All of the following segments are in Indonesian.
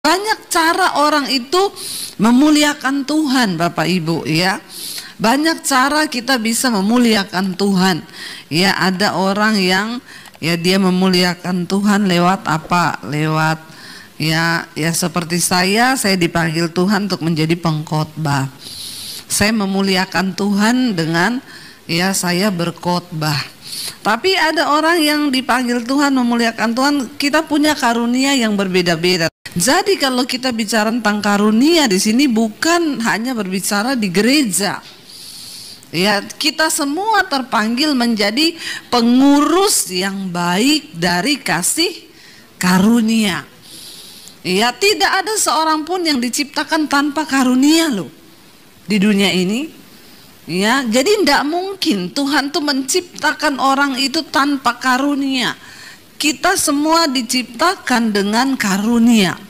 Banyak cara orang itu memuliakan Tuhan, Bapak Ibu, ya. Banyak cara kita bisa memuliakan Tuhan. Ya, ada orang yang ya dia memuliakan Tuhan lewat apa? Lewat ya seperti saya dipanggil Tuhan untuk menjadi pengkhotbah. Saya memuliakan Tuhan dengan ya saya berkhotbah. Tapi ada orang yang dipanggil Tuhan, memuliakan Tuhan, kita punya karunia yang berbeda-beda. Jadi kalau kita bicara tentang karunia di sini bukan hanya berbicara di gereja. Ya, kita semua terpanggil menjadi pengurus yang baik dari kasih karunia. Ya, tidak ada seorang pun yang diciptakan tanpa karunia loh di dunia ini. Ya, jadi tidak mungkin Tuhan tuh menciptakan orang itu tanpa karunia. Kita semua diciptakan dengan karunia.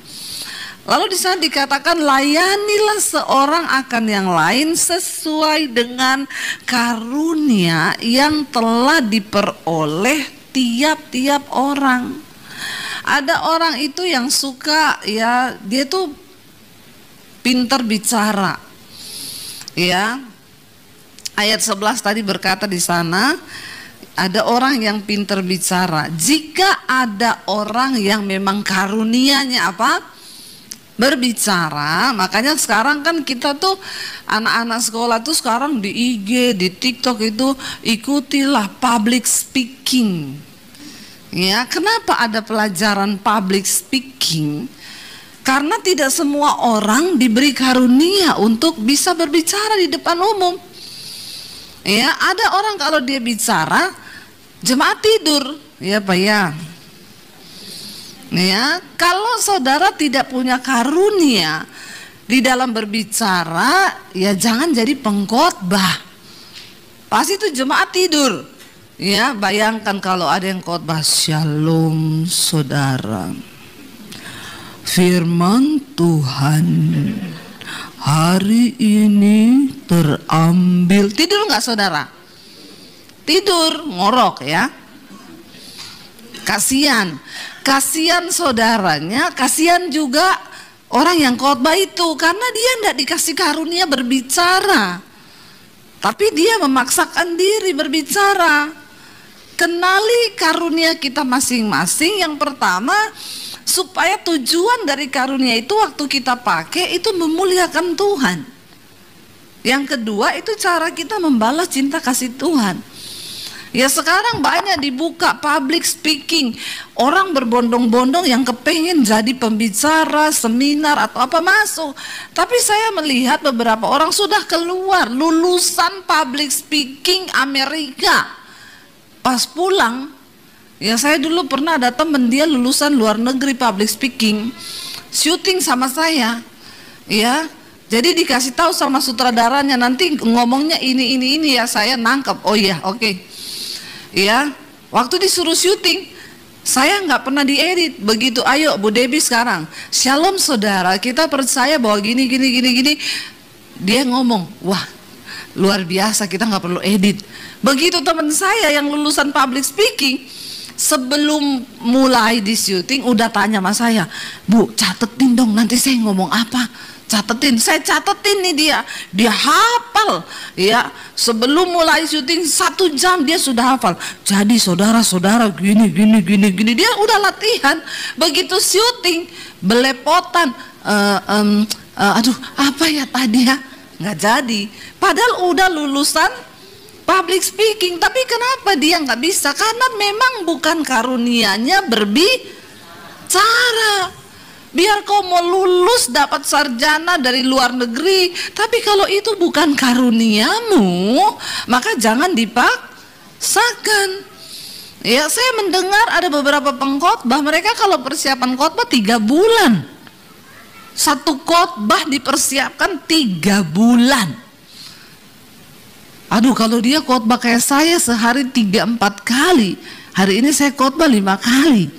Lalu di sana dikatakan layanilah seorang akan yang lain sesuai dengan karunia yang telah diperoleh tiap-tiap orang. Ada orang itu yang suka ya dia tuh pintar bicara. Ya. Ayat 11 tadi berkata di sana, ada orang yang pintar bicara. Jika ada orang yang memang karunianya apa? Berbicara. Makanya sekarang kan kita tuh anak-anak sekolah tuh sekarang di IG, di TikTok itu ikutilah public speaking. Ya, kenapa ada pelajaran public speaking? Karena tidak semua orang diberi karunia untuk bisa berbicara di depan umum. Ya, ada orang kalau dia bicara jemaat tidur, ya Pak ya. Ya, kalau saudara tidak punya karunia di dalam berbicara, ya jangan jadi pengkhotbah. Pasti itu jemaat tidur. Ya, bayangkan kalau ada yang khotbah, shalom saudara. Firman Tuhan hari ini terambil. Tidur nggak saudara? Tidur, ngorok ya. Kasihan saudaranya, kasihan juga orang yang khotbah itu karena dia tidak dikasih karunia berbicara. Tapi dia memaksakan diri berbicara. Kenali karunia kita masing-masing. Yang pertama, supaya tujuan dari karunia itu waktu kita pakai itu memuliakan Tuhan. Yang kedua itu cara kita membalas cinta kasih Tuhan. Ya sekarang banyak dibuka public speaking. Orang berbondong-bondong yang kepengen jadi pembicara, seminar atau apa masuk. Tapi saya melihat beberapa orang sudah keluar lulusan public speaking Amerika. Pas pulang, ya saya dulu pernah ada temen dia lulusan luar negeri public speaking, syuting sama saya, ya. Jadi dikasih tahu sama sutradaranya nanti ngomongnya ini ya, saya nangkep. Oh iya, oke. Ya, waktu disuruh syuting, saya nggak pernah diedit. Begitu, ayo Bu Debbie sekarang, shalom saudara, kita percaya bahwa gini. Dia ngomong, wah luar biasa, kita nggak perlu edit. Begitu teman saya yang lulusan public speaking, sebelum mulai di syuting udah tanya sama saya, Bu catetin dong nanti saya ngomong apa. Catetin, saya catetin nih dia hafal ya. Sebelum mulai syuting 1 jam dia sudah hafal. Jadi saudara-saudara gini dia udah latihan. Begitu syuting belepotan, aduh apa ya tadi ya, nggak jadi. Padahal udah lulusan public speaking, tapi kenapa dia nggak bisa? Karena memang bukan karunianya berbicara. Biar kau mau lulus dapat sarjana dari luar negeri, tapi kalau itu bukan karuniamu, maka jangan dipaksakan. Ya, saya mendengar ada beberapa pengkhotbah, mereka kalau persiapan khotbah 3 bulan. Satu khotbah dipersiapkan 3 bulan. Aduh, kalau dia khotbah kayak saya sehari 3-4 kali, hari ini saya khotbah 5 kali.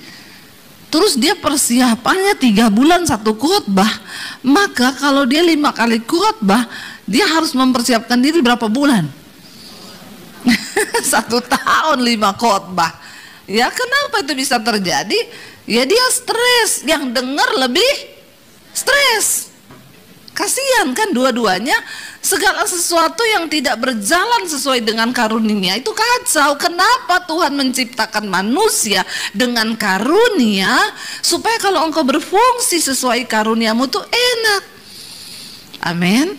Terus dia persiapannya 3 bulan satu khotbah, maka kalau dia 5 kali khotbah, dia harus mempersiapkan diri berapa bulan? 1 tahun 5 khotbah. Ya kenapa itu bisa terjadi? Ya dia stres, yang dengar lebih stres. Kasihan kan dua-duanya, segala sesuatu yang tidak berjalan sesuai dengan karunia itu kacau. Kenapa Tuhan menciptakan manusia dengan karunia? Supaya kalau engkau berfungsi sesuai karuniamu tuh enak. Amin.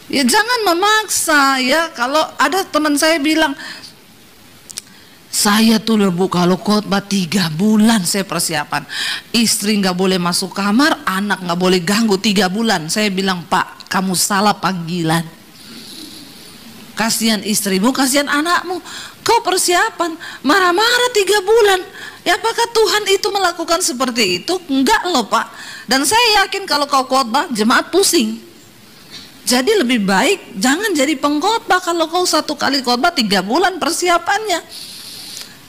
Ya jangan memaksa ya. Kalau ada teman saya bilang, saya tuh Bu kalau khotbah 3 bulan saya persiapan, istri nggak boleh masuk kamar, anak nggak boleh ganggu 3 bulan. Saya bilang, Pak, kamu salah panggilan. Kasihan istrimu, kasihan anakmu. Kau persiapan marah-marah 3 bulan. Ya apakah Tuhan itu melakukan seperti itu? Enggak loh Pak. Dan saya yakin kalau kau khotbah jemaat pusing. Jadi lebih baik jangan jadi pengkhotbah kalau kau 1 kali khotbah 3 bulan persiapannya.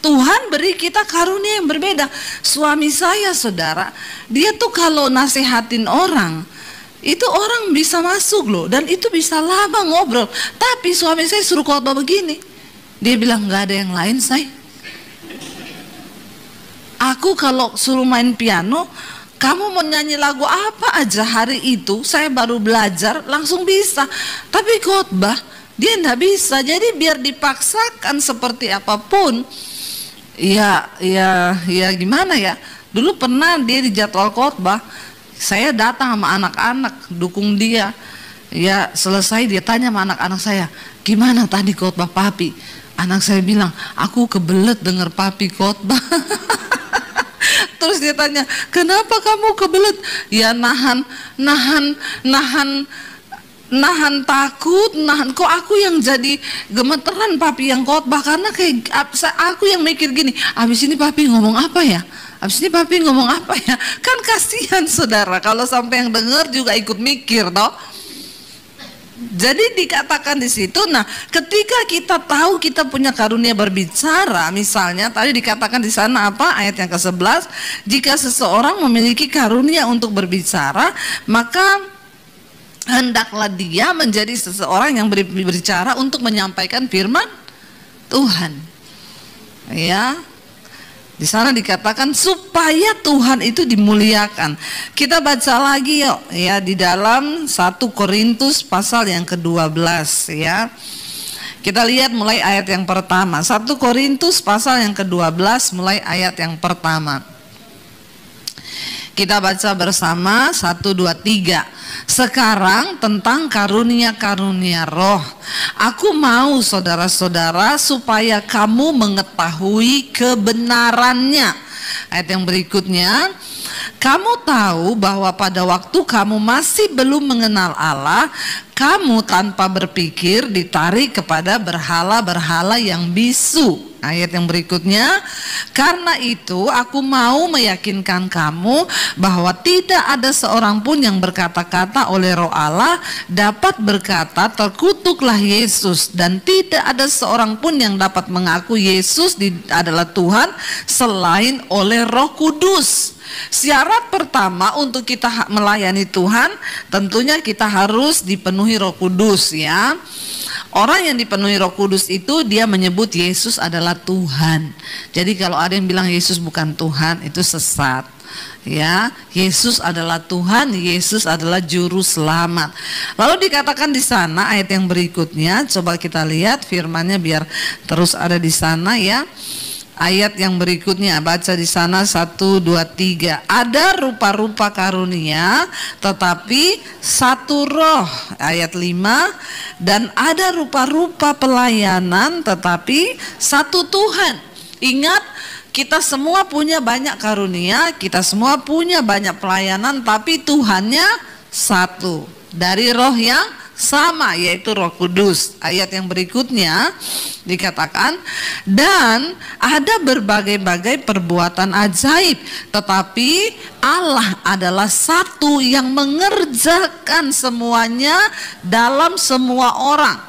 Tuhan beri kita karunia yang berbeda. Suami saya saudara, dia tuh kalau nasihatin orang, itu orang bisa masuk loh, dan itu bisa lama ngobrol. Tapi suami saya suruh khotbah begini, dia bilang nggak ada yang lain saya. Aku kalau suruh main piano, kamu mau nyanyi lagu apa aja hari itu, saya baru belajar langsung bisa. Tapi khotbah dia nggak bisa. Jadi biar dipaksakan seperti apapun, ya gimana ya. Dulu pernah dia di jadwal khotbah, saya datang sama anak-anak dukung dia. Ya selesai dia tanya sama anak-anak saya, gimana tadi khotbah papi? Anak saya bilang, aku kebelet denger papi khotbah. Terus dia tanya, kenapa kamu kebelet? Ya nahan takut, kok aku yang jadi gemeteran papi yang khotbah, karena kayak aku yang mikir gini, abis ini papi ngomong apa ya? Abis ini papi ngomong apa ya? Kan kasihan saudara kalau sampai yang dengar juga ikut mikir toh. Jadi dikatakan di situ, nah ketika kita tahu kita punya karunia berbicara, misalnya tadi dikatakan di sana apa ayat yang ke-11, jika seseorang memiliki karunia untuk berbicara, maka hendaklah dia menjadi seseorang yang berbicara untuk menyampaikan firman Tuhan. Ya, di sana dikatakan supaya Tuhan itu dimuliakan. Kita baca lagi yuk ya di dalam 1 Korintus pasal yang ke-12 ya. Kita lihat mulai ayat yang pertama. 1 Korintus pasal yang ke-12 mulai ayat yang pertama. Kita baca bersama 1, 2, 3. Sekarang tentang karunia-karunia roh. Aku mau saudara-saudara supaya kamu mengetahui kebenarannya. Ayat yang berikutnya, kamu tahu bahwa pada waktu kamu masih belum mengenal Allah, kamu tanpa berpikir ditarik kepada berhala-berhala yang bisu. Ayat yang berikutnya, karena itu aku mau meyakinkan kamu bahwa tidak ada seorang pun yang berkata-kata oleh Roh Allah dapat berkata terkutuklah Yesus, dan tidak ada seorang pun yang dapat mengaku Yesus adalah Tuhan selain oleh Roh Kudus. Syarat pertama untuk kita melayani Tuhan, tentunya kita harus dipenuhi Roh Kudus ya. Orang yang dipenuhi Roh Kudus itu dia menyebut Yesus adalah Tuhan. Jadi kalau ada yang bilang Yesus bukan Tuhan, itu sesat. Ya, Yesus adalah Tuhan, Yesus adalah juru selamat. Lalu dikatakan di sana ayat yang berikutnya, coba kita lihat firman-Nya biar terus ada di sana ya. Ayat yang berikutnya baca di sana 1, 2, 3. Ada rupa-rupa karunia tetapi satu roh. Ayat 5. Dan ada rupa-rupa pelayanan tetapi satu Tuhan. Ingat, kita semua punya banyak karunia, kita semua punya banyak pelayanan, tapi Tuhannya satu. Dari roh yang sama, yaitu Roh Kudus. Ayat yang berikutnya dikatakan, dan ada berbagai-bagai perbuatan ajaib, tetapi Allah adalah satu yang mengerjakan semuanya dalam semua orang.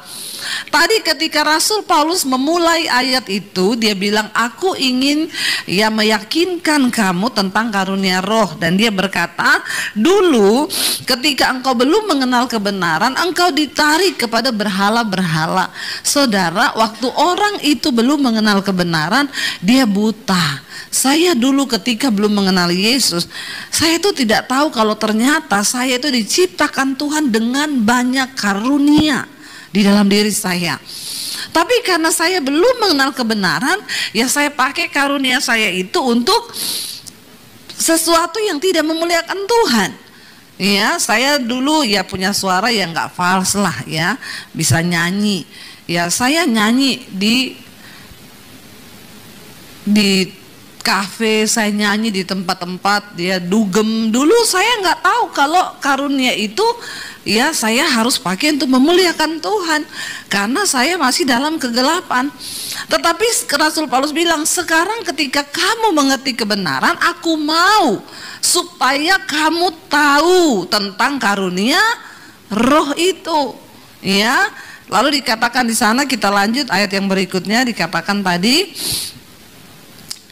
Tadi ketika Rasul Paulus memulai ayat itu, dia bilang, aku ingin meyakinkan kamu tentang karunia roh. Dan dia berkata, dulu ketika engkau belum mengenal kebenaran, engkau ditarik kepada berhala-berhala. Saudara, waktu orang itu belum mengenal kebenaran, dia buta. Saya dulu ketika belum mengenal Yesus, saya itu tidak tahu kalau ternyata saya itu diciptakan Tuhan dengan banyak karunia di dalam diri saya. Tapi karena saya belum mengenal kebenaran, ya saya pakai karunia saya itu untuk sesuatu yang tidak memuliakan Tuhan. Ya, saya dulu ya punya suara yang nggak fals lah ya, bisa nyanyi. Ya, saya nyanyi di kafe, saya nyanyi di tempat-tempat dia dugem. Dulu saya nggak tahu kalau karunia itu ya saya harus pakai untuk memuliakan Tuhan, karena saya masih dalam kegelapan. Tetapi Rasul Paulus bilang, sekarang ketika kamu mengerti kebenaran, aku mau supaya kamu tahu tentang karunia roh itu. Ya, lalu dikatakan di sana, kita lanjut ayat yang berikutnya, dikatakan tadi.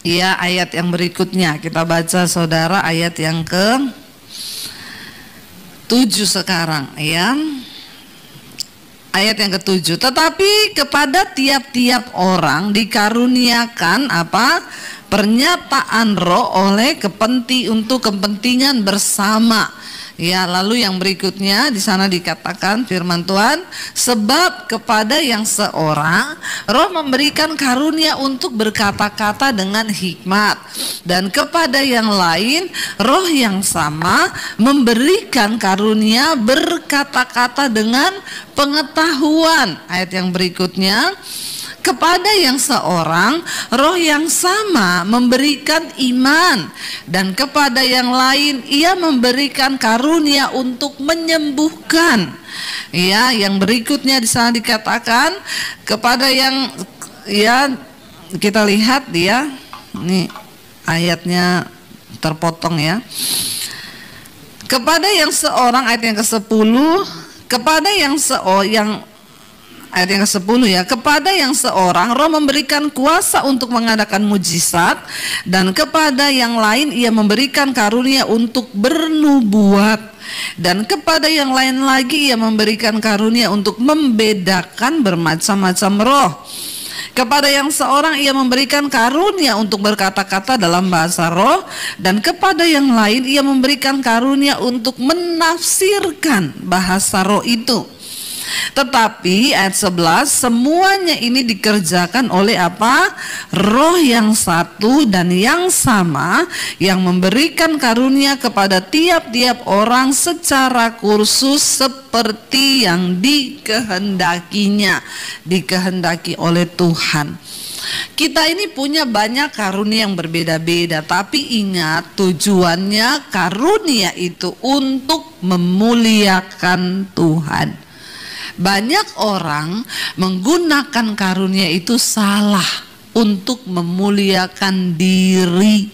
Ya, ayat yang berikutnya kita baca saudara, ayat yang ke-7 sekarang ya. Ayat yang ke-7. Tetapi kepada tiap-tiap orang dikaruniakan apa? Pernyataan roh oleh untuk kepentingan bersama. Ya, lalu yang berikutnya di sana dikatakan firman Tuhan, sebab kepada yang seorang roh memberikan karunia untuk berkata-kata dengan hikmat, dan kepada yang lain roh yang sama memberikan karunia berkata-kata dengan pengetahuan. Ayat yang berikutnya, kepada yang seorang roh yang sama memberikan iman, dan kepada yang lain ia memberikan karunia untuk menyembuhkan. Ya, yang berikutnya di sana dikatakan kepada yang kita lihat dia ini ayatnya terpotong ya. Kepada yang seorang, ayat yang ke-10, kepada ayat yang ke-10 ya, kepada yang seorang roh memberikan kuasa untuk mengadakan mujizat, dan kepada yang lain ia memberikan karunia untuk bernubuat, dan kepada yang lain lagi ia memberikan karunia untuk membedakan bermacam-macam roh. Kepada yang seorang ia memberikan karunia untuk berkata-kata dalam bahasa roh, dan kepada yang lain ia memberikan karunia untuk menafsirkan bahasa roh itu. Tetapi ayat 11, semuanya ini dikerjakan oleh apa? Roh yang satu dan yang sama, yang memberikan karunia kepada tiap-tiap orang secara kursus seperti yang dikehendaki oleh Tuhan. Kita ini punya banyak karunia yang berbeda-beda, tapi ingat tujuannya karunia itu untuk memuliakan Tuhan. Banyak orang menggunakan karunia itu salah untuk memuliakan diri.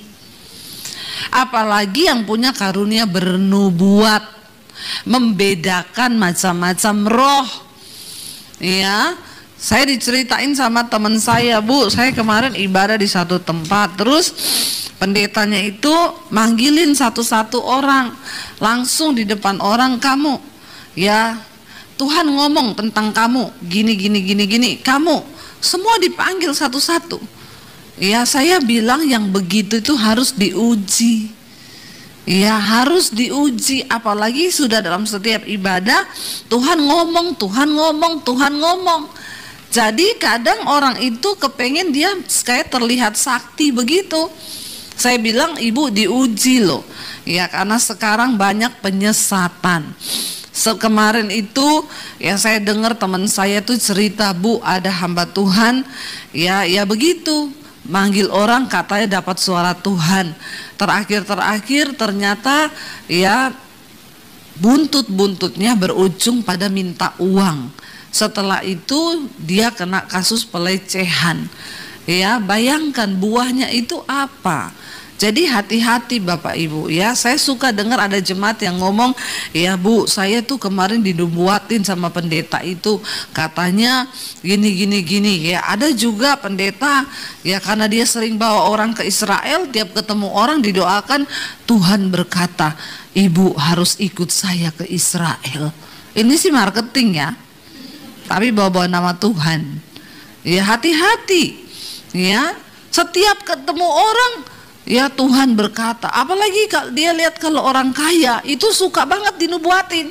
Apalagi yang punya karunia bernubuat, membedakan macam-macam roh. Ya, saya diceritain sama teman saya, Bu, saya kemarin ibadah di satu tempat, terus pendetanya itu manggilin satu-satu orang, langsung di depan orang, kamu ya Tuhan ngomong tentang kamu gini, kamu semua dipanggil satu-satu. Ya, saya bilang yang begitu itu harus diuji. Ya, harus diuji, apalagi sudah dalam setiap ibadah Tuhan ngomong. Jadi kadang orang itu kepengen dia kayak terlihat sakti begitu. Saya bilang, Ibu diuji loh. Ya, karena sekarang banyak penyesatan. Kemarin itu ya saya dengar teman saya tuh cerita, Bu, ada hamba Tuhan ya begitu manggil orang katanya dapat suara Tuhan. Terakhir ternyata ya buntutnya berujung pada minta uang. Setelah itu dia kena kasus pelecehan. Ya, bayangkan buahnya itu apa? Jadi hati-hati Bapak Ibu ya. Saya suka dengar ada jemaat yang ngomong, ya Bu, saya tuh kemarin dinubuatin sama pendeta itu, katanya gini ya. Ada juga pendeta ya, karena dia sering bawa orang ke Israel, tiap ketemu orang didoakan, Tuhan berkata Ibu harus ikut saya ke Israel. Ini sih marketing ya, tapi bawa-bawa nama Tuhan. Ya hati-hati ya, setiap ketemu orang ya Tuhan berkata. Apalagi kalau dia lihat kalau orang kaya itu suka banget dinubuatin.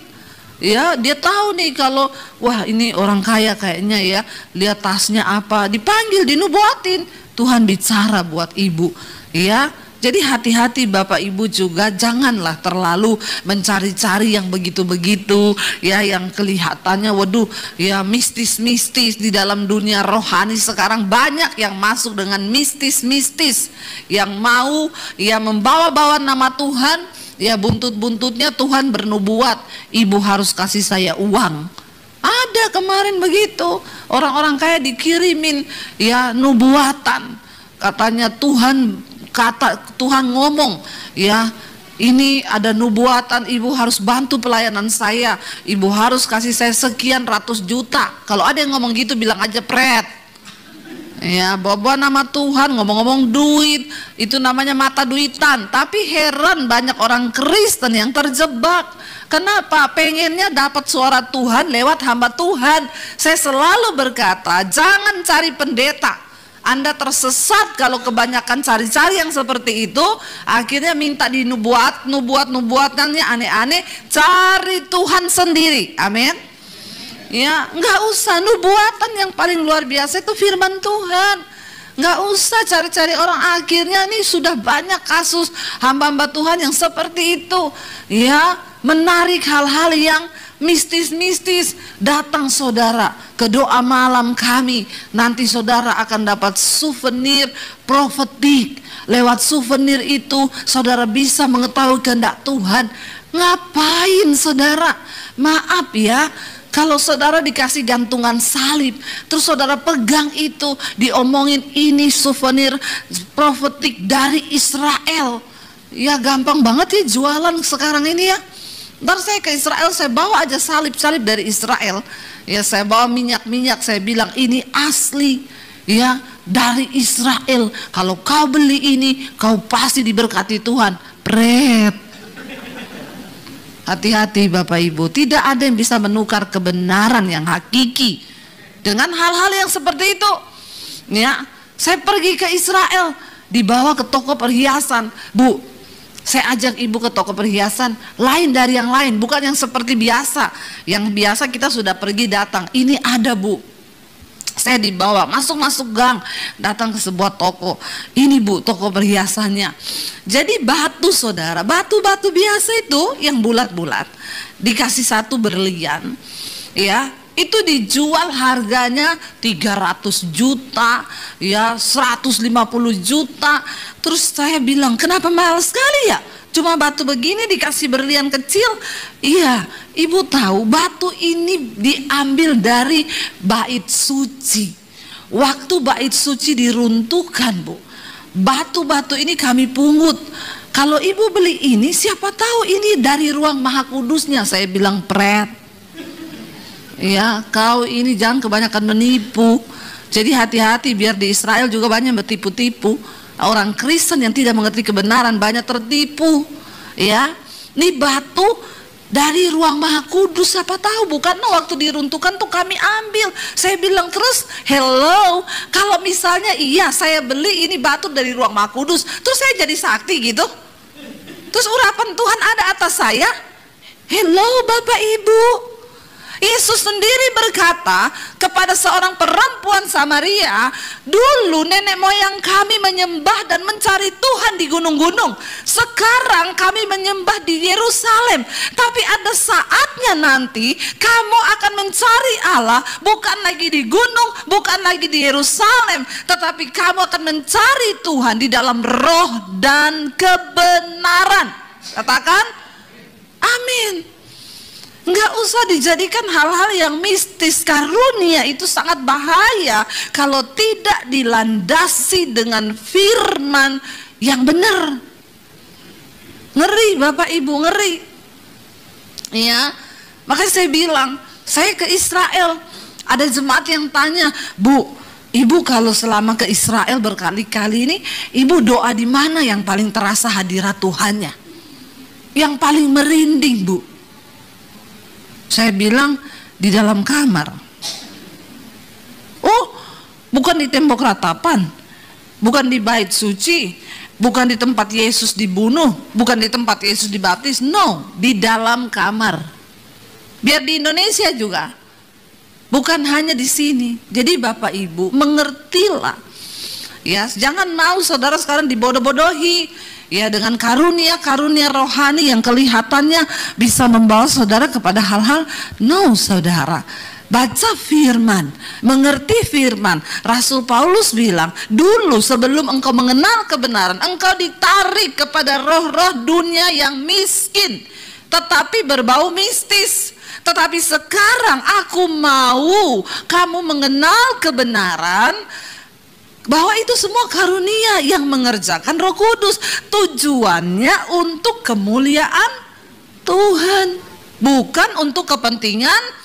Ya dia tahu nih kalau wah ini orang kaya kayaknya ya, lihat tasnya apa, dipanggil dinubuatin. Tuhan bicara buat ibu ya. Jadi hati-hati Bapak Ibu juga, janganlah terlalu mencari-cari yang begitu-begitu ya, yang kelihatannya waduh ya mistis-mistis. Di dalam dunia rohani sekarang banyak yang masuk dengan mistis-mistis, yang mau ya membawa-bawa nama Tuhan ya, buntut-buntutnya Tuhan bernubuat, ibu harus kasih saya uang. Ada kemarin begitu, orang-orang kaya dikirimin ya nubuatan, katanya Tuhan ngomong ya, ini ada nubuatan, ibu harus bantu pelayanan saya, ibu harus kasih saya sekian ratus juta. Kalau ada yang ngomong gitu bilang aja pret ya, bawa nama Tuhan, ngomong-ngomong duit, itu namanya mata duitan. Tapi heran banyak orang Kristen yang terjebak. Kenapa? Pengennya dapat suara Tuhan lewat hamba Tuhan. Saya selalu berkata, jangan cari pendeta. Anda tersesat kalau kebanyakan cari-cari yang seperti itu, akhirnya minta nubuatannya aneh-aneh. Cari Tuhan sendiri, amin. Ya, nggak usah nubuatan, yang paling luar biasa itu firman Tuhan. Nggak usah cari-cari orang. Akhirnya nih sudah banyak kasus hamba-hamba Tuhan yang seperti itu. Ya, menarik hal-hal yang mistis-mistis. Datang saudara ke doa malam kami, nanti saudara akan dapat souvenir profetik. Lewat souvenir itu saudara bisa mengetahui kehendak Tuhan. Ngapain saudara? Maaf ya, kalau saudara dikasih gantungan salib, terus saudara pegang itu, diomongin ini souvenir profetik dari Israel. Ya gampang banget ya jualan sekarang ini ya. Ntar saya ke Israel, saya bawa aja salib-salib dari Israel. Ya saya bawa minyak-minyak, saya bilang ini asli ya dari Israel. Kalau kau beli ini, kau pasti diberkati Tuhan. Pret. Hati-hati Bapak Ibu, tidak ada yang bisa menukar kebenaran yang hakiki dengan hal-hal yang seperti itu. Ya, saya pergi ke Israel, dibawa ke toko perhiasan. Bu, saya ajak ibu ke toko perhiasan, lain dari yang lain, bukan yang seperti biasa. Yang biasa kita sudah pergi datang, ini ada Bu. Saya dibawa, masuk gang, datang ke sebuah toko. Ini Bu, toko perhiasannya. Jadi batu saudara, batu-batu biasa itu yang bulat-bulat, dikasih satu berlian, ya. Itu dijual harganya 300 juta, ya 150 juta. Terus saya bilang, kenapa mahal sekali ya? Cuma batu begini dikasih berlian kecil. Iya, ibu tahu batu ini diambil dari bait suci. Waktu bait suci diruntuhkan Bu, batu-batu ini kami pungut. Kalau ibu beli ini, siapa tahu ini dari ruang maha kudusnya. Saya bilang pret. Ya, kau ini jangan kebanyakan menipu. Jadi hati-hati, biar di Israel juga banyak bertipu-tipu. Orang Kristen yang tidak mengerti kebenaran banyak tertipu. Ya, ini batu dari ruang maha kudus, siapa tahu bukan waktu diruntuhkan tuh kami ambil. Saya bilang terus, hello, kalau misalnya iya saya beli ini batu dari ruang maha kudus, terus saya jadi sakti gitu, terus urapan Tuhan ada atas saya. Hello Bapak Ibu, Yesus sendiri berkata kepada seorang perempuan Samaria, dulu nenek moyang kami menyembah dan mencari Tuhan di gunung-gunung, sekarang kami menyembah di Yerusalem. Tapi ada saatnya nanti kamu akan mencari Allah bukan lagi di gunung, bukan lagi di Yerusalem, tetapi kamu akan mencari Tuhan di dalam roh dan kebenaran. Katakan amin. Nggak usah dijadikan hal-hal yang mistis. Karunia itu sangat bahaya kalau tidak dilandasi dengan firman yang benar. Ngeri Bapak Ibu, ngeri. Ya, makanya saya bilang, saya ke Israel. Ada jemaat yang tanya, Bu, Ibu kalau selama ke Israel berkali-kali ini, Ibu doa di mana yang paling terasa hadirat Tuhannya? Yang paling merinding, Bu? Saya bilang, di dalam kamar. Oh, bukan di tembok ratapan, bukan di bait suci, bukan di tempat Yesus dibunuh, bukan di tempat Yesus dibaptis. No, di dalam kamar. Biar di Indonesia juga, bukan hanya di sini. Jadi Bapak Ibu mengertilah, ya, jangan mau saudara sekarang dibodoh-bodohi, ya, dengan karunia-karunia rohani yang kelihatannya bisa membawa saudara kepada hal-hal. No, saudara. Baca firman, mengerti firman. Rasul Paulus bilang, dulu sebelum engkau mengenal kebenaran, engkau ditarik kepada roh-roh dunia yang miskin, tetapi berbau mistis. Tetapi sekarang aku mau kamu mengenal kebenaran, bahwa itu semua karunia yang mengerjakan Roh Kudus. Tujuannya untuk kemuliaan Tuhan, bukan untuk kepentingan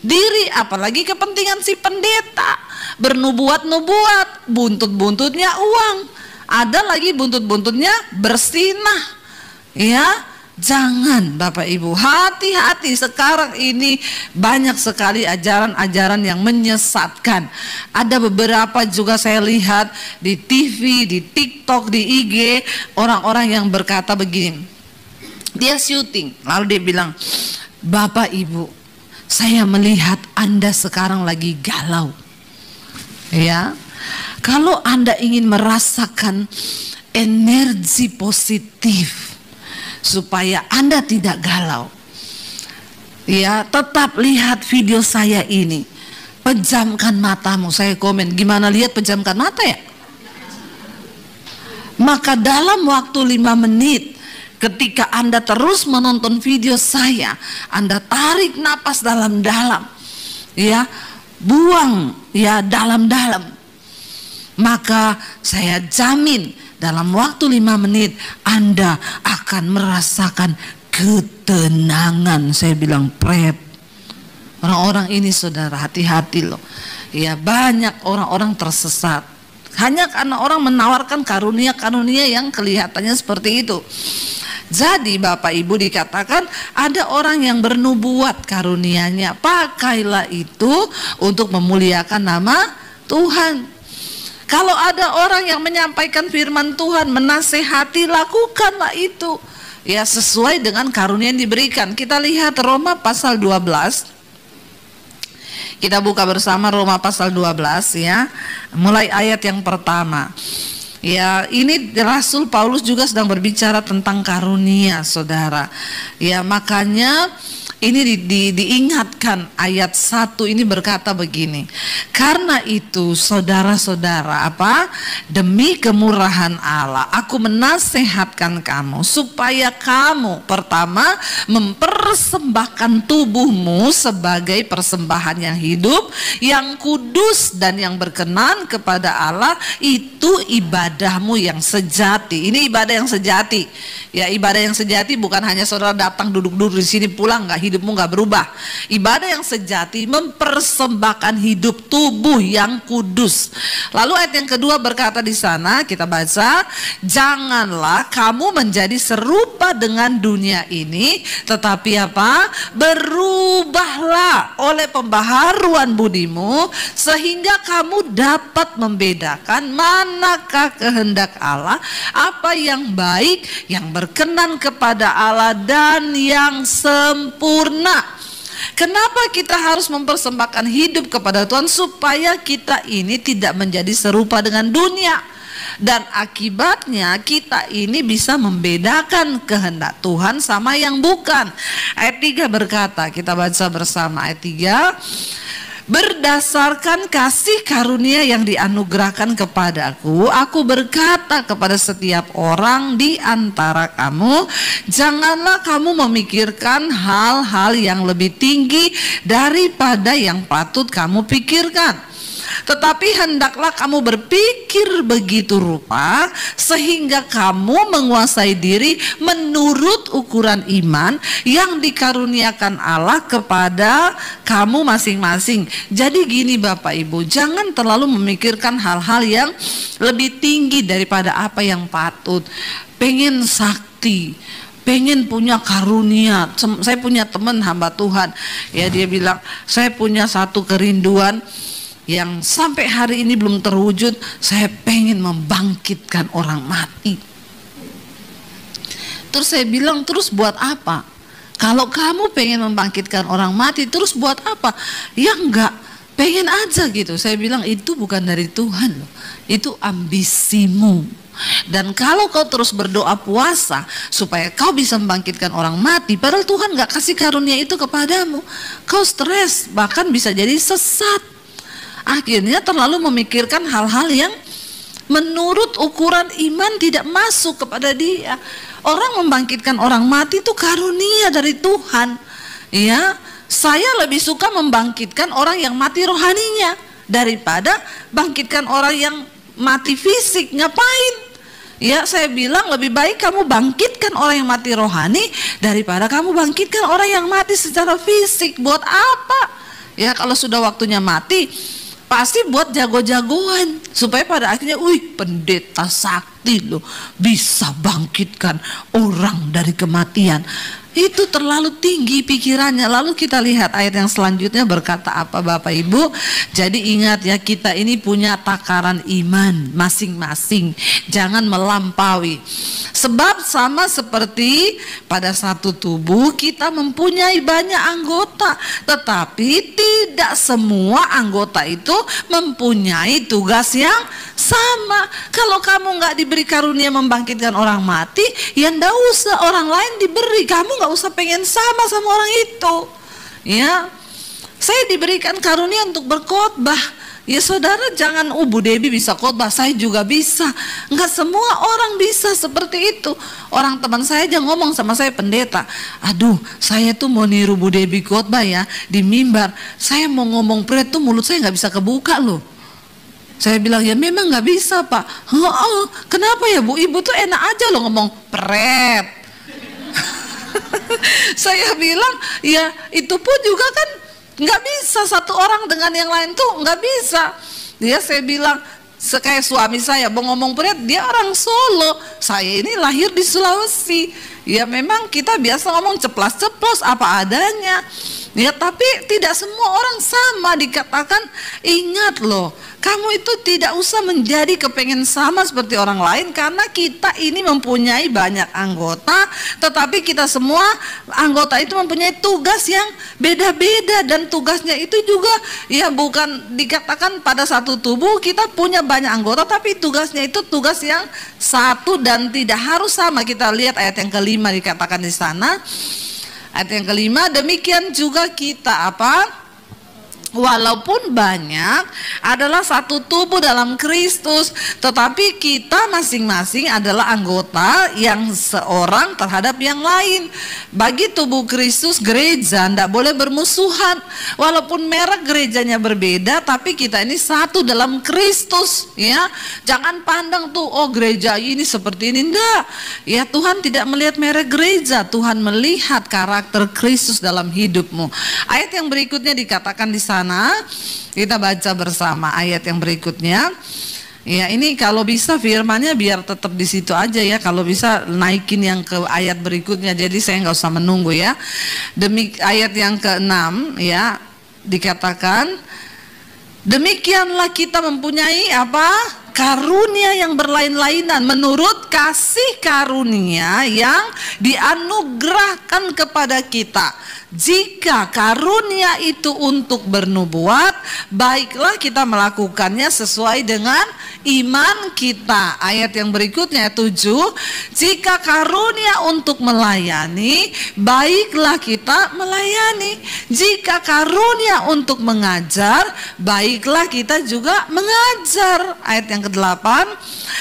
diri, apalagi kepentingan si pendeta. Bernubuat-nubuat, buntut-buntutnya uang, ada lagi buntut-buntutnya bersinah. Ya, jangan Bapak Ibu, hati-hati. Sekarang ini banyak sekali ajaran-ajaran yang menyesatkan. Ada beberapa juga saya lihat di TV, di TikTok, di IG, orang-orang yang berkata begini. Dia syuting, lalu dia bilang, Bapak Ibu, saya melihat Anda sekarang lagi galau. Ya, kalau Anda ingin merasakan energi positif supaya Anda tidak galau, ya, tetap lihat video saya ini. Pejamkan matamu. Saya komen, gimana lihat pejamkan mata ya? Maka dalam waktu 5 menit, ketika Anda terus menonton video saya, Anda tarik napas dalam-dalam, ya, buang ya dalam-dalam, maka saya jamin dalam waktu 5 menit Anda akan merasakan ketenangan. Saya bilang, prep. Orang-orang ini saudara, hati-hati loh. Ya, banyak orang-orang tersesat hanya karena orang menawarkan karunia-karunia yang kelihatannya seperti itu. Jadi Bapak Ibu dikatakan ada orang yang bernubuat karunianya, pakailah itu untuk memuliakan nama Tuhan. Kalau ada orang yang menyampaikan firman Tuhan, menasehati, lakukanlah itu, ya, sesuai dengan karunia yang diberikan. Kita lihat Roma pasal 12. Kita buka bersama Roma pasal 12 ya, mulai ayat yang pertama. Ya, ini Rasul Paulus juga sedang berbicara tentang karunia, saudara. Ya, makanya ini diingatkan ayat 1 ini berkata begini. Karena itu saudara-saudara, apa? Demi kemurahan Allah, aku menasehatkan kamu supaya kamu pertama mempersembahkan tubuhmu sebagai persembahan yang hidup, yang kudus dan yang berkenan kepada Allah, itu ibadahmu yang sejati. Ini ibadah yang sejati. Ya, ibadah yang sejati bukan hanya saudara datang duduk-duduk di sini pulang nggak, hidupmu nggak berubah. Ibadah yang sejati mempersembahkan hidup, tubuh yang kudus. Lalu ayat yang kedua berkata di sana, kita baca, janganlah kamu menjadi serupa dengan dunia ini, tetapi apa? Berubahlah oleh pembaharuan budimu, sehingga kamu dapat membedakan manakah kehendak Allah, apa yang baik, yang berkenan kepada Allah, dan yang sempurna. Kenapa kita harus mempersembahkan hidup kepada Tuhan? Supaya kita ini tidak menjadi serupa dengan dunia, dan akibatnya kita ini bisa membedakan kehendak Tuhan sama yang bukan. Ayat 3 berkata, kita baca bersama ayat 3. Berdasarkan kasih karunia yang dianugerahkan kepadaku, aku berkata kepada setiap orang di antara kamu, janganlah kamu memikirkan hal-hal yang lebih tinggi daripada yang patut kamu pikirkan. Tetapi hendaklah kamu berpikir begitu rupa sehingga kamu menguasai diri menurut ukuran iman yang dikaruniakan Allah kepada kamu masing-masing. Jadi gini Bapak Ibu, jangan terlalu memikirkan hal-hal yang lebih tinggi daripada apa yang patut. Pengen sakti, pengen punya karunia. Saya punya teman hamba Tuhan, ya dia bilang, saya punya satu kerinduan yang sampai hari ini belum terwujud. Saya pengen membangkitkan orang mati. Terus saya bilang, terus buat apa? Kalau kamu pengen membangkitkan orang mati, terus buat apa? Ya enggak, pengen aja gitu. Saya bilang, itu bukan dari Tuhan loh, itu ambisimu. Dan kalau kau terus berdoa puasa supaya kau bisa membangkitkan orang mati, padahal Tuhan gak kasih karunia itu kepadamu, kau stres, bahkan bisa jadi sesat. Akhirnya terlalu memikirkan hal-hal yang menurut ukuran iman tidak masuk kepada dia. Orang membangkitkan orang mati itu karunia dari Tuhan. Ya, saya lebih suka membangkitkan orang yang mati rohaninya daripada bangkitkan orang yang mati fisik. Ngapain? Ya, saya bilang lebih baik kamu bangkitkan orang yang mati rohani daripada kamu bangkitkan orang yang mati secara fisik. Buat apa? Ya, kalau sudah waktunya mati pasti buat jago-jagoan supaya pada akhirnya, wih, pendeta sakti loh bisa bangkitkan orang dari kematian. Itu terlalu tinggi pikirannya. Lalu kita lihat ayat yang selanjutnya berkata apa Bapak Ibu? Jadi ingat ya, kita ini punya takaran iman masing-masing, jangan melampaui. Sebab sama seperti pada satu tubuh kita mempunyai banyak anggota, tetapi tidak semua anggota itu mempunyai tugas yang sama. Kalau kamu nggak diberi karunia membangkitkan orang mati, ya ndak usah orang lain diberi. Kamu nggak usah pengen sama orang itu. Ya, saya diberikan karunia untuk berkhotbah. Ya saudara, jangan Bu Debbie bisa khotbah, saya juga bisa. Nggak semua orang bisa seperti itu. Orang teman saya aja ngomong sama saya, pendeta, aduh saya tuh mau niru Bu Debbie khotbah ya di mimbar. Saya mau ngomong pret tuh mulut saya nggak bisa kebuka loh. Saya bilang, ya memang nggak bisa Pak. Oh, kenapa ya Bu? Ibu tuh enak aja loh ngomong pret. Saya bilang, ya itu pun juga kan nggak bisa satu orang dengan yang lain tuh nggak bisa. Dia, saya bilang, kayak suami saya mau ngomong pret, dia orang Solo, saya ini lahir di Sulawesi. Ya memang kita biasa ngomong ceplas-ceplos apa adanya. Ya tapi tidak semua orang sama. Dikatakan, ingat loh, kamu itu tidak usah menjadi kepengen sama seperti orang lain, karena kita ini mempunyai banyak anggota, tetapi kita semua anggota itu mempunyai tugas yang beda-beda. Dan tugasnya itu juga ya bukan dikatakan pada satu tubuh kita punya banyak anggota, tapi tugasnya itu tugas yang satu dan tidak harus sama. Kita lihat ayat yang kelima dikatakan di sana. Ayat yang kelima, demikian juga kita apa? Walaupun banyak adalah satu tubuh dalam Kristus, tetapi kita masing-masing adalah anggota yang seorang terhadap yang lain. Bagi tubuh Kristus, gereja tidak boleh bermusuhan. Walaupun merek gerejanya berbeda, tapi kita ini satu dalam Kristus. Ya, jangan pandang tuh, oh gereja ini seperti ini. Enggak. Ya, Tuhan tidak melihat merek gereja, Tuhan melihat karakter Kristus dalam hidupmu. Ayat yang berikutnya dikatakan di sana. Kita baca bersama ayat yang berikutnya. Ya, ini kalau bisa firmannya biar tetap di situ aja ya. Kalau bisa naikin yang ke ayat berikutnya. Jadi saya nggak usah menunggu ya. Demi ayat yang ke-6 ya, dikatakan, demikianlah kita mempunyai apa? Karunia yang berlain-lainan menurut kasih karunia yang dianugerahkan kepada kita. Jika karunia itu untuk bernubuat, baiklah kita melakukannya sesuai dengan iman kita. Ayat yang berikutnya 7, jika karunia untuk melayani, baiklah kita melayani. Jika karunia untuk mengajar, baiklah kita juga mengajar. Ayat yang ke-8,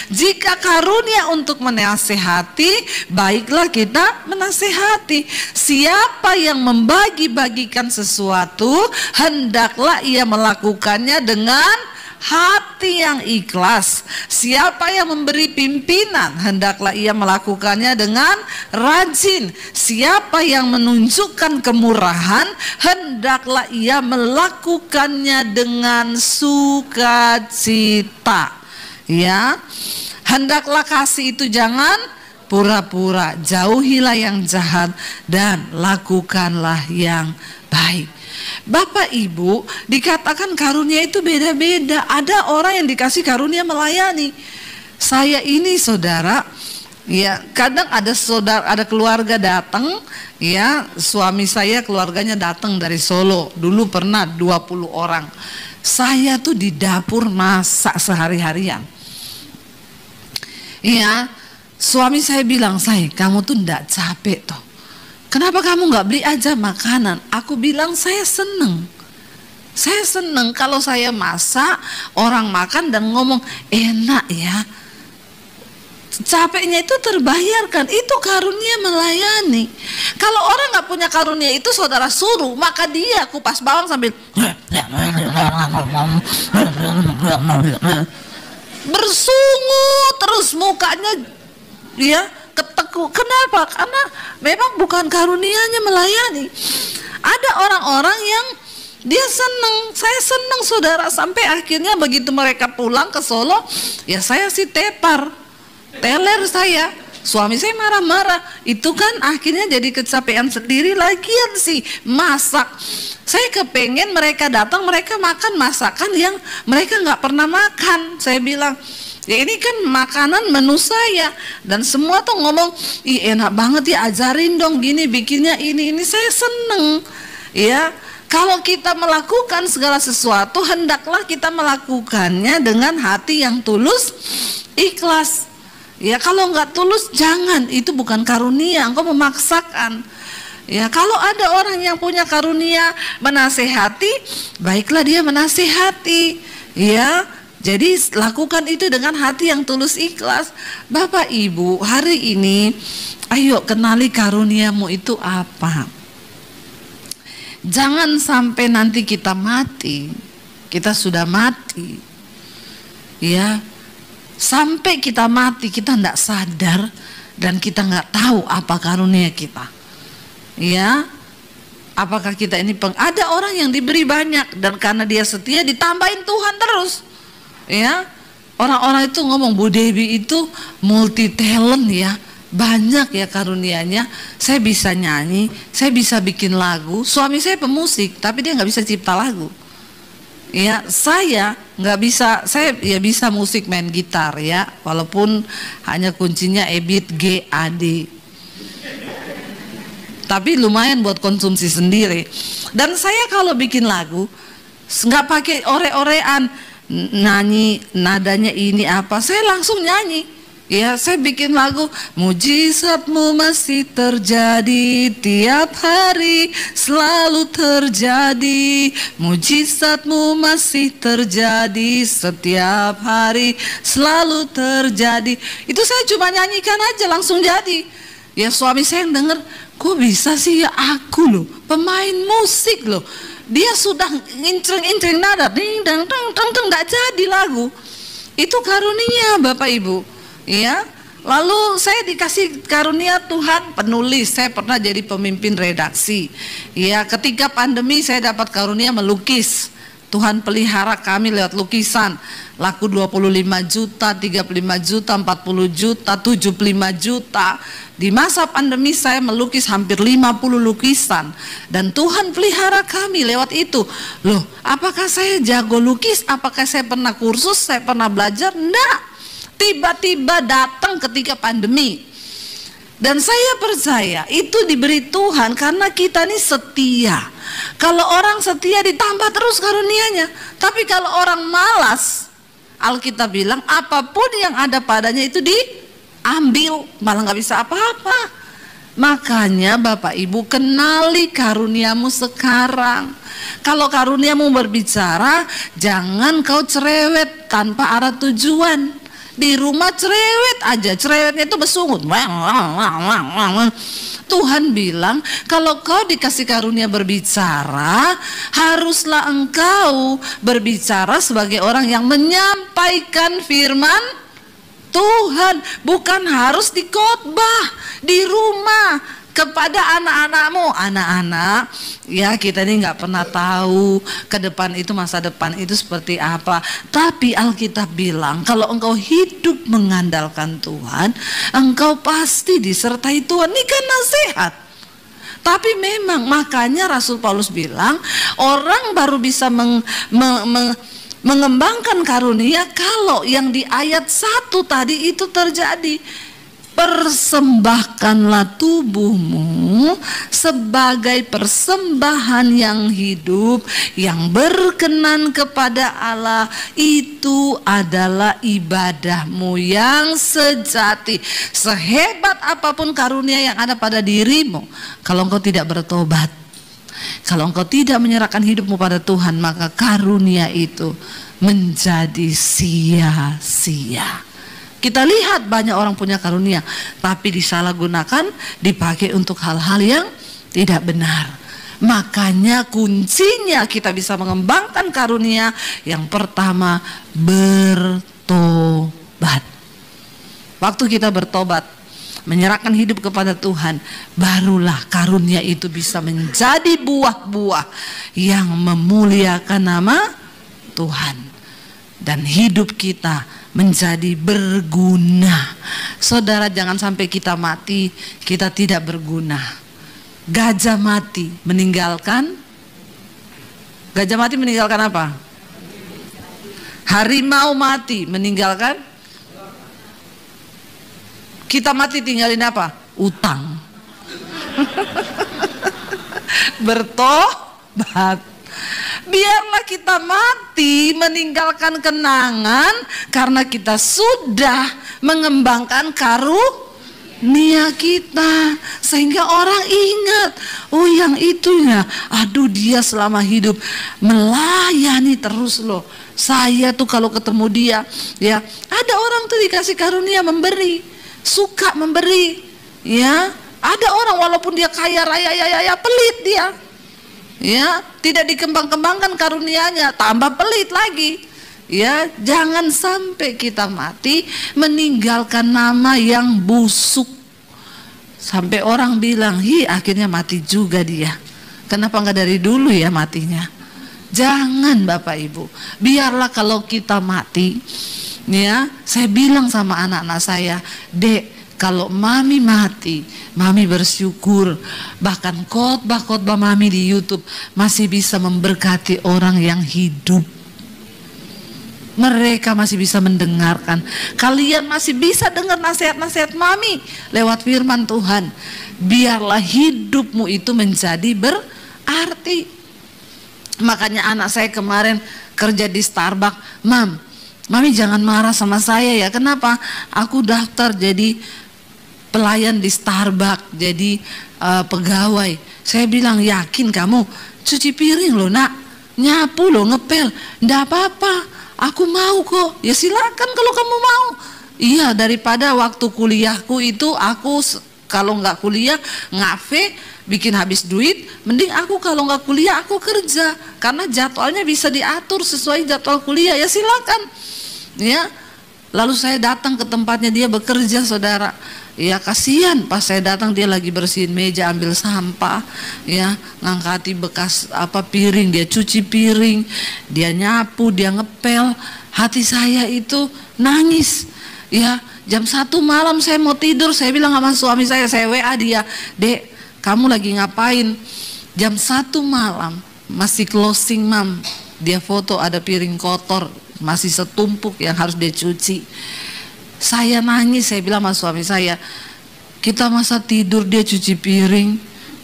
jika karunia untuk menasehati, baiklah kita menasehati. Siapa yang membagi-bagikan sesuatu, hendaklah ia melakukannya dengan hati yang ikhlas. Siapa yang memberi pimpinan, hendaklah ia melakukannya dengan rajin. Siapa yang menunjukkan kemurahan, hendaklah ia melakukannya dengan sukacita. Ya, hendaklah kasih itu jangan pura-pura, jauhilah yang jahat dan lakukanlah yang baik. Bapak Ibu, dikatakan karunia itu beda-beda. Ada orang yang dikasih karunia melayani. Saya ini saudara, ya kadang ada keluarga datang, ya suami saya keluarganya datang dari Solo. Dulu pernah 20 orang. Saya tuh di dapur masak sehari-harian. Ya, suami saya bilang, "Say, kamu tuh ndak capek toh? Kenapa kamu nggak beli aja makanan?" Aku bilang, saya seneng. Saya seneng kalau saya masak, orang makan dan ngomong, enak ya. Capeknya itu terbayarkan, itu karunia melayani. Kalau orang nggak punya karunia itu, saudara suruh, maka dia kupas bawang sambil bersungut terus mukanya, ya ketekuk. Kenapa? Karena memang bukan karunianya melayani. Ada orang-orang yang dia seneng, saya seneng saudara, sampai akhirnya begitu mereka pulang ke Solo, ya saya sih teler saya. Suami saya marah-marah. Itu kan akhirnya jadi kecapean sendiri, lagian sih masak. Saya kepengen mereka datang, mereka makan masakan yang mereka nggak pernah makan. Saya bilang, ya ini kan makanan menu saya. Dan semua tuh ngomong, ih enak banget ya, ajarin dong gini, bikinnya ini. Saya seneng. Ya, kalau kita melakukan segala sesuatu, hendaklah kita melakukannya dengan hati yang tulus, ikhlas. Ya kalau nggak tulus jangan, itu bukan karunia, engkau memaksakan. Ya kalau ada orang yang punya karunia menasehati, baiklah dia menasehati. Ya, jadi lakukan itu dengan hati yang tulus ikhlas. Bapak Ibu, hari ini ayo kenali karuniamu itu apa. Jangan sampai nanti kita mati, kita sudah mati. Ya, sampai kita mati kita tidak sadar dan kita nggak tahu apa karunia kita. Ya, apakah kita ini ada orang yang diberi banyak dan karena dia setia ditambahin Tuhan terus. Ya, orang-orang itu ngomong Bu Dewi itu multi talent ya, banyak ya karunianya. Saya bisa nyanyi, saya bisa bikin lagu. Suami saya pemusik tapi dia nggak bisa cipta lagu. Ya, saya nggak bisa, saya ya bisa musik, main gitar ya, walaupun hanya kuncinya E beat G A D. Tapi lumayan buat konsumsi sendiri. Dan saya kalau bikin lagu nggak pakai ore-orean, nyanyi nadanya ini apa, saya langsung nyanyi. Ya, saya bikin lagu, mujizatmu masih terjadi tiap hari, selalu terjadi. Mujizatmu masih terjadi setiap hari, selalu terjadi. Itu saya cuma nyanyikan aja langsung jadi. Ya suami saya yang denger, kok bisa sih ya, aku loh pemain musik loh. Dia sudah nginceng-nginceng nada, ding dang dang dang, nggak jadi lagu. Itu karunia Bapak Ibu. Ya, lalu saya dikasih karunia Tuhan penulis. Saya pernah jadi pemimpin redaksi. Ya, ketika pandemi saya dapat karunia melukis. Tuhan pelihara kami lewat lukisan. Laku 25 juta, 35 juta, 40 juta, 75 juta. Di masa pandemi saya melukis hampir 50 lukisan. Dan Tuhan pelihara kami lewat itu. Loh, apakah saya jago lukis? Apakah saya pernah kursus? Saya pernah belajar? Enggak. Tiba-tiba datang ketika pandemi. Dan saya percaya itu diberi Tuhan karena kita ini setia. Kalau orang setia ditambah terus karunianya. Tapi kalau orang malas, Alkitab bilang apapun yang ada padanya itu diambil, malah nggak bisa apa-apa. Makanya Bapak Ibu kenali karuniamu sekarang. Kalau karuniamu berbicara, jangan kau cerewet tanpa arah tujuan. Di rumah cerewet aja, cerewetnya itu bersungut. Tuhan bilang, kalau kau dikasih karunia berbicara, haruslah engkau berbicara sebagai orang yang menyampaikan firman Tuhan, bukan harus di khotbah di rumah kepada anak-anakmu. Anak-anak, ya kita ini nggak pernah tahu ke depan itu, masa depan itu seperti apa. Tapi Alkitab bilang kalau engkau hidup mengandalkan Tuhan, engkau pasti disertai Tuhan. Ini kan nasihat. Tapi memang makanya Rasul Paulus bilang orang baru bisa mengembangkan karunia kalau yang di ayat 1 tadi itu terjadi. Persembahkanlah tubuhmu sebagai persembahan yang hidup, yang berkenan kepada Allah. Itu adalah ibadahmu yang sejati. Sehebat apapun karunia yang ada pada dirimu, kalau engkau tidak bertobat, kalau engkau tidak menyerahkan hidupmu pada Tuhan, maka karunia itu menjadi sia-sia. Kita lihat banyak orang punya karunia, tapi disalahgunakan, dipakai untuk hal-hal yang tidak benar. Makanya kuncinya kita bisa mengembangkan karunia, yang pertama bertobat. Waktu kita bertobat, menyerahkan hidup kepada Tuhan, barulah karunia itu bisa menjadi buah-buah yang memuliakan nama Tuhan. Dan hidup kita menjadi berguna. Saudara, jangan sampai kita mati, kita tidak berguna. Gajah mati meninggalkan apa? Harimau mati meninggalkan. Kita mati tinggalin apa? Utang. Bertobat. Biarlah kita mati meninggalkan kenangan, karena kita sudah mengembangkan karunia kita, sehingga orang ingat, oh yang itunya, aduh dia selama hidup melayani terus loh. Saya tuh kalau ketemu dia, ya ada orang tuh dikasih karunia memberi, suka memberi, ya ada orang walaupun dia kaya raya pelit dia. Ya, tidak dikembang-kembangkan karunianya, tambah pelit lagi. Ya, jangan sampai kita mati meninggalkan nama yang busuk. Sampai orang bilang, "Hi, akhirnya mati juga dia. Kenapa nggak dari dulu ya matinya?" Jangan Bapak Ibu. Biarlah kalau kita mati, ya, saya bilang sama anak-anak saya, "Dek, kalau mami mati, mami bersyukur. Bahkan khotbah-khotbah mami di YouTube masih bisa memberkati orang yang hidup. Mereka masih bisa mendengarkan. Kalian masih bisa dengar nasihat-nasihat mami lewat firman Tuhan. Biarlah hidupmu itu menjadi berarti." Makanya anak saya kemarin kerja di Starbucks, Mami jangan marah sama saya ya. Kenapa? Aku daftar jadi pelayan di Starbucks, jadi pegawai. Saya bilang, yakin kamu cuci piring loh nak, nyapu loh, ngepel, ndak apa-apa, aku mau kok. Ya silakan kalau kamu mau. Iya, daripada waktu kuliahku itu aku kalau nggak kuliah ngafe, bikin habis duit, mending aku kalau nggak kuliah aku kerja, karena jadwalnya bisa diatur sesuai jadwal kuliah. Ya silakan, ya. Lalu saya datang ke tempatnya dia bekerja, saudara. Ya kasihan, pas saya datang dia lagi bersihin meja, ambil sampah, ya ngangkati bekas piring, dia cuci piring, dia nyapu, dia ngepel. Hati saya itu nangis. Ya, jam 1 malam saya mau tidur, saya bilang sama suami saya WA dia, "Dek, kamu lagi ngapain?" Jam 1 malam masih closing mam. Dia foto ada piring kotor masih setumpuk yang harus dia cuci. Saya nangis, saya bilang sama suami saya, "Kita masa tidur dia cuci piring,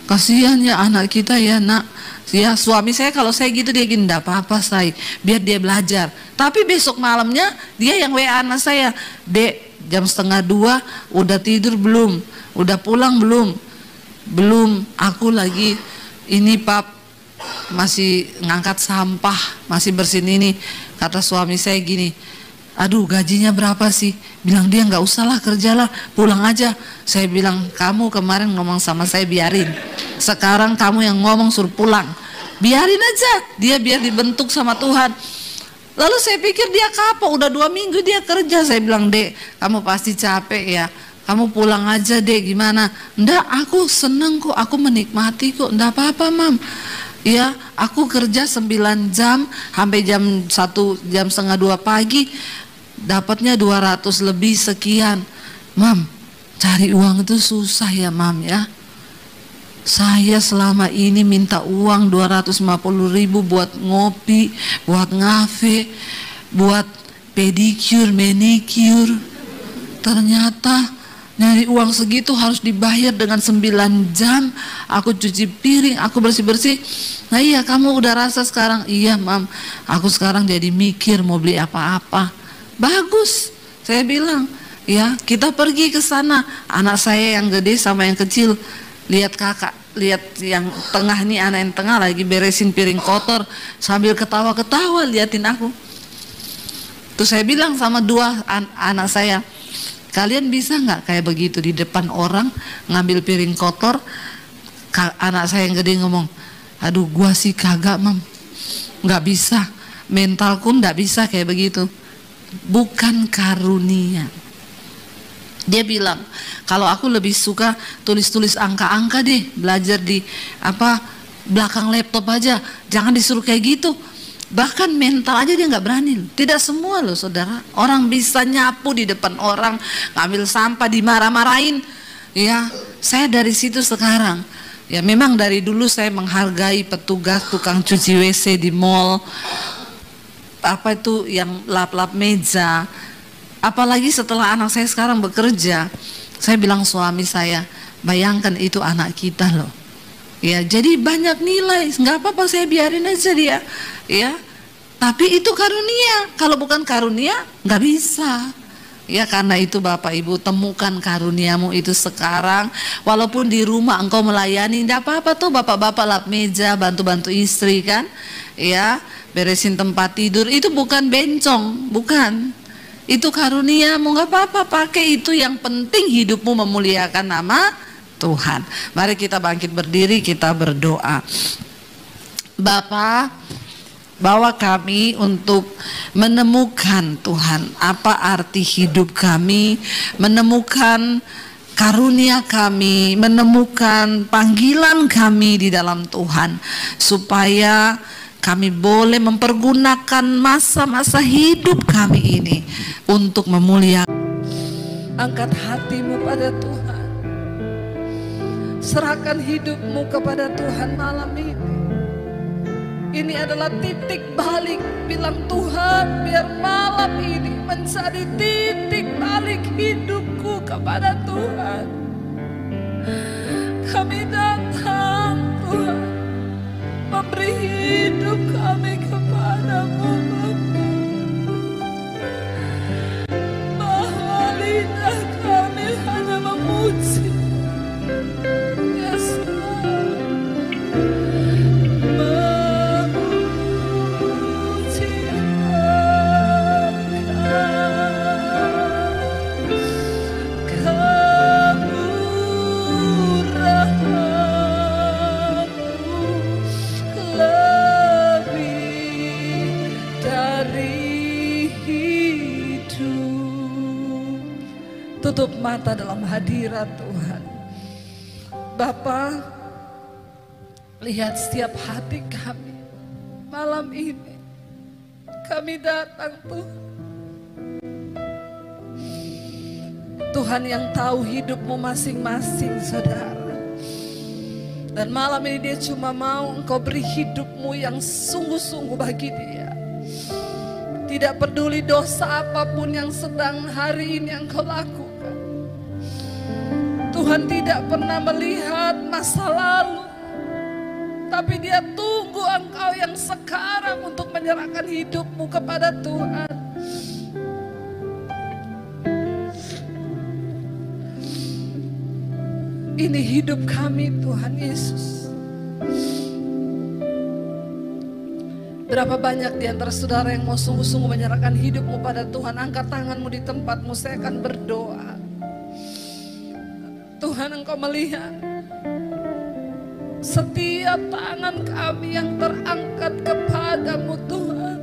kasihan ya anak kita ya nak." Ya suami saya kalau saya gitu dia gini, "Nggak apa-apa say, biar dia belajar." Tapi besok malamnya dia yang WA anak saya, "Dek, jam 1:30 udah tidur belum? Udah pulang belum?" "Belum, aku lagi ini pap, masih ngangkat sampah, masih bersihin ini." Kata suami saya gini, Aduh, gajinya berapa sih? Bilang dia nggak usahlah kerjalah, pulang aja. Saya bilang, kamu kemarin ngomong sama saya biarin. Sekarang kamu yang ngomong suruh pulang. Biarin aja, dia biar dibentuk sama Tuhan. Lalu saya pikir dia kapok, udah 2 minggu dia kerja. Saya bilang, Dek, kamu pasti capek ya. Kamu pulang aja Dek, gimana? Enggak, aku seneng kok, aku menikmati kok, enggak apa-apa Mam. Ya, aku kerja 9 jam sampai jam 1, jam setengah 2 pagi. Dapatnya 200 lebih sekian. Mam, cari uang itu susah ya Mam ya. Saya selama ini minta uang 250.000 buat ngopi, buat ngafe, buat pedicure, manicure. Ternyata nyari uang segitu harus dibayar dengan 9 jam. Aku cuci piring, aku bersih-bersih. Nah iya, kamu udah rasa sekarang? Iya Mam, aku sekarang jadi mikir mau beli apa-apa. Bagus, saya bilang, ya kita pergi ke sana. Anak saya yang gede sama yang kecil, lihat kakak, lihat yang tengah nih, anak yang tengah lagi beresin piring kotor sambil ketawa-ketawa liatin aku. Terus saya bilang sama 2 anak saya, kalian bisa nggak kayak begitu di depan orang ngambil piring kotor? Anak saya yang gede ngomong, aduh gua sih kagak Mam, nggak bisa, mentalku nggak bisa kayak begitu. Bukan karunia. Dia bilang, kalau aku lebih suka tulis-tulis angka-angka deh, belajar di belakang laptop aja, jangan disuruh kayak gitu. Bahkan mental aja dia nggak berani. Tidak semua loh saudara, orang bisa nyapu di depan orang, ngambil sampah dimarah-marahin. Ya, saya dari situ sekarang. Ya memang dari dulu saya menghargai petugas tukang cuci WC di mall, apa itu yang lap-lap meja. Apalagi setelah anak saya sekarang bekerja, saya bilang suami saya, bayangkan itu anak kita loh. Ya, jadi banyak nilai, nggak apa-apa saya biarin aja dia. Ya, tapi itu karunia. Kalau bukan karunia, nggak bisa. Ya, karena itu Bapak Ibu, temukan karuniamu itu sekarang. Walaupun di rumah engkau melayani, nggak apa-apa tuh bapak-bapak lap meja, bantu-bantu istri kan. Ya, beresin tempat tidur, itu bukan bencong, bukan. Itu karuniamu, nggak apa-apa, pakai itu. Yang penting hidupmu memuliakan nama Tuhan. Mari kita bangkit berdiri, kita berdoa. Bapa, bawa kami untuk menemukan Tuhan apa arti hidup kami, menemukan karunia kami, menemukan panggilan kami di dalam Tuhan, supaya kami boleh mempergunakan masa-masa hidup kami ini untuk memuliakan. Angkat hatimu pada Tuhan, serahkan hidupmu kepada Tuhan malam ini. Ini adalah titik balik. Bilang, Tuhan, biar malam ini menjadi titik balik hidupku kepada Tuhan. Kami datang Tuhan, memberi hidup kami kepadamu Bapa. Bahwa lidah kami hanya memuji. Yes, tutup mata dalam hadirat Tuhan. Bapa, lihat setiap hati kami malam ini. Kami datang Tuhan. Tuhan yang tahu hidupmu masing-masing saudara. Dan malam ini dia cuma mau engkau beri hidupmu yang sungguh-sungguh bagi dia. Tidak peduli dosa apapun yang sedang hari ini engkau lakukan. Tuhan tidak pernah melihat masa lalu, tapi dia tunggu engkau yang sekarang untuk menyerahkan hidupmu kepada Tuhan. Ini hidup kami Tuhan Yesus. Berapa banyak di antara saudara yang mau sungguh-sungguh menyerahkan hidupmu pada Tuhan? Angkat tanganmu di tempatmu, saya akan berdoa. Tuhan, Engkau melihat setiap tangan kami yang terangkat kepadamu Tuhan.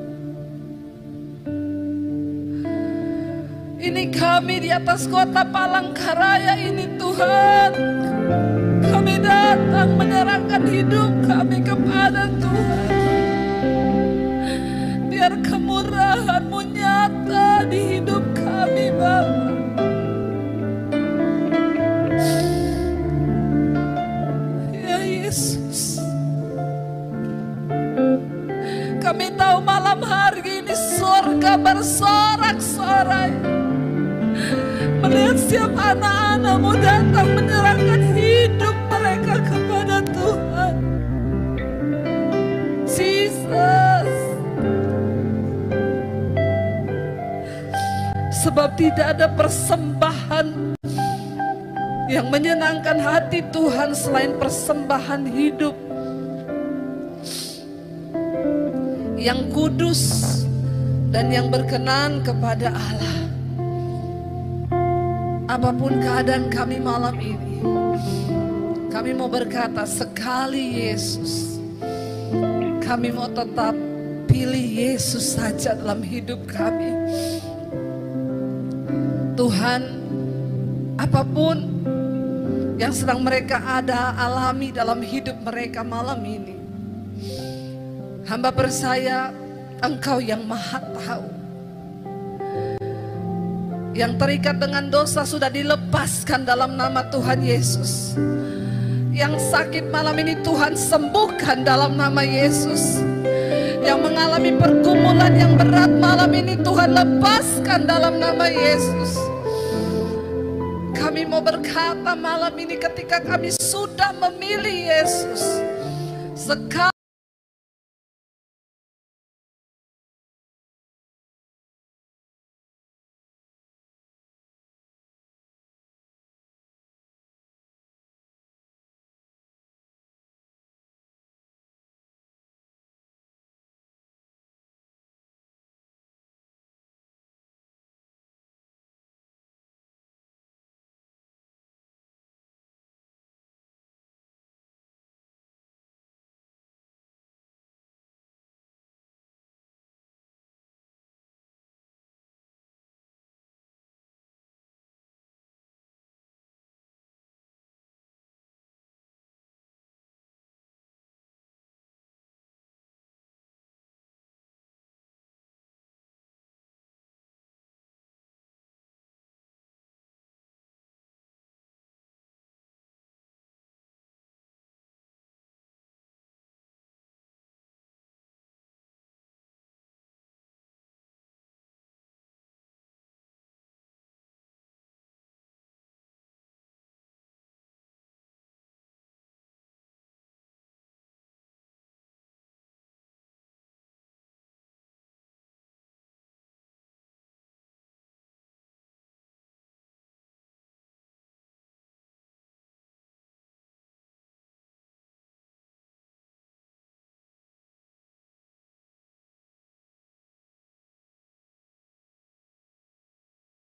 Ini kami di atas kota Palangkaraya ini Tuhan. Kami datang menyerahkan hidup kami kepada Tuhan. Biar kemurahan-Mu nyata di hidup kami Bapa. Ya Yesus, kami tahu malam hari ini surga bersorak-sorai melihat setiap anak-anak-Mu datang menyerahkan hidup mereka kepada Tuhan. Jesus, sebab tidak ada persembahan yang menyenangkan hati Tuhan selain persembahan hidup yang kudus dan yang berkenan kepada Allah. Apapun keadaan kami malam ini, kami mau berkata sekali Yesus, kami mau tetap pilih Yesus saja dalam hidup kami. Tuhan, apapun yang sedang mereka alami dalam hidup mereka malam ini, hamba percaya Engkau yang Maha Tahu. Yang terikat dengan dosa sudah dilepaskan dalam nama Tuhan Yesus. Yang sakit malam ini Tuhan sembuhkan dalam nama Yesus. Yang mengalami pergumulan yang berat malam ini Tuhan lepaskan dalam nama Yesus. Kami mau berkata malam ini ketika kami sudah memilih Yesus, sekali